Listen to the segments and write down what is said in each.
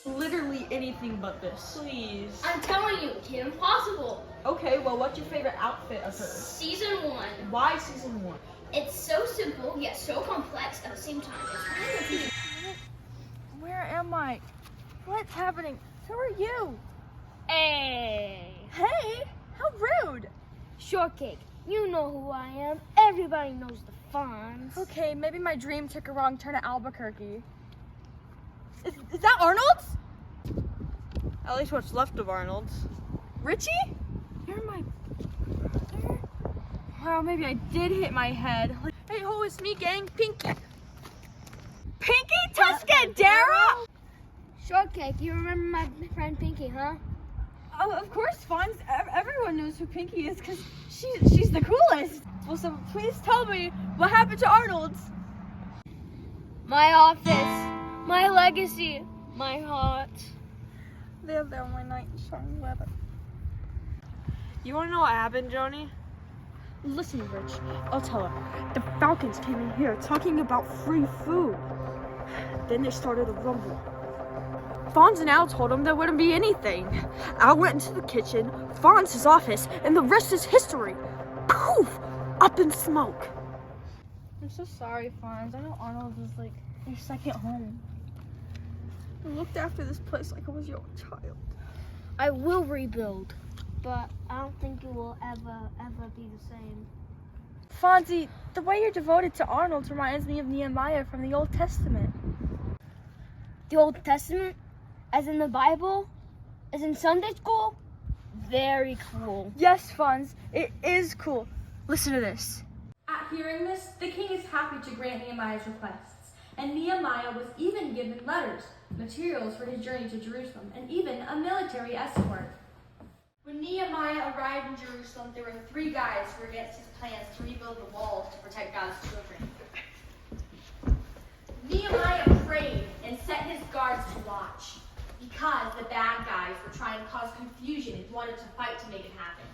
Literally anything but this. Please. I'm telling you, Kid Impossible. Okay, well, what's your favorite outfit of hers? Season 1. Why season 1? It's so simple, yet so complex at the same time. It's kind of Where am I? What's happening? Who are you? Hey. Hey, how rude. Shortcake, you know who I am. Everybody knows the Fonz. Okay, maybe my dream took a wrong turn at Albuquerque. Is that Arnold's? At least what's left of Arnold's. Richie? You're my brother? Wow, maybe I did hit my head. Hey, ho, it's me, gang. Pinky. Pinky Tuscadero? Shortcake, you remember my friend Pinky, huh? Oh, of course, Fonz. Everyone knows who Pinky is because she's the coolest. Well, so please tell me what happened to Arnold's. My office, my legacy, my heart. They're there on my night in sunny weather. You want to know what happened, Joni? Listen, Rich, I'll tell her. The Falcons came in here talking about free food. Then they started a rumble. Fonz and Al told him there wouldn't be anything. Al went into the kitchen, Fonz's office, and the rest is history. Poof! Up in smoke. I'm so sorry, Fonz. I know Arnold was like your second home. I looked after this place like it was your child. I will rebuild, but I don't think it will ever be the same. Fonzie, the way you're devoted to Arnold reminds me of Nehemiah from the Old Testament. The Old Testament? As in the Bible? As in Sunday school? Very cool. Yes, Fonz, it is cool. Listen to this. At hearing this, the king is happy to grant Nehemiah's requests, and Nehemiah was even given letters, materials for his journey to Jerusalem, and even a military escort. When Nehemiah arrived in Jerusalem, there were 3 guys who were against his plans to rebuild the wall to protect God's children. Nehemiah prayed and set his guards to watch, because the bad guys were trying to cause confusion and wanted to fight to make it happen.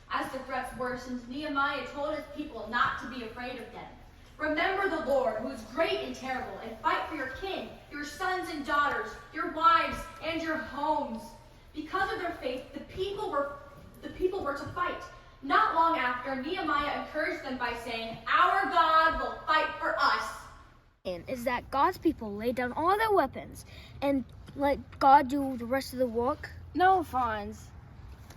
As the threats worsened, Nehemiah told his people not to be afraid of them. Remember the Lord, who is great and terrible, and fight for your king, your sons and daughters, your wives, and your homes. Because of their faith, the people were to fight. Not long after, Nehemiah encouraged them by saying, "Our God will fight for us." Is that God's people lay down all their weapons and let God do the rest of the work? No, Fonz.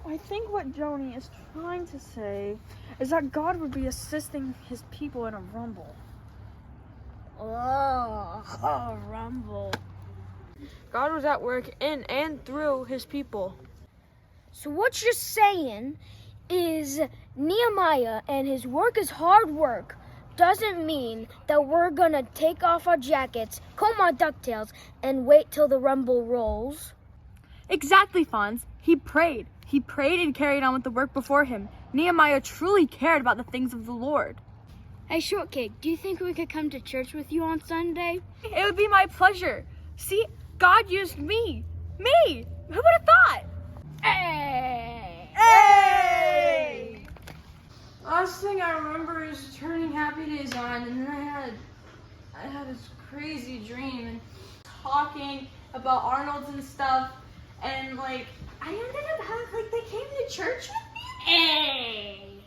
I think what Joni is trying to say is that God would be assisting his people in a rumble. Oh, rumble. God was at work in and through his people. So what you're saying is Nehemiah and his work is hard work doesn't mean that we're gonna take off our jackets, comb our ducktails, and wait till the rumble rolls. Exactly, Fonz. He prayed. He prayed and carried on with the work before him. Nehemiah truly cared about the things of the Lord. Hey, Shortcake, do you think we could come to church with you on Sunday? It would be my pleasure. See, God used me. Me! Who would have thought? Hey! Hey! Last thing I remember is turning Happy Days on, and then I had this crazy dream and talking about Arnold's and stuff, and like I ended up having they came to church with me. Hey!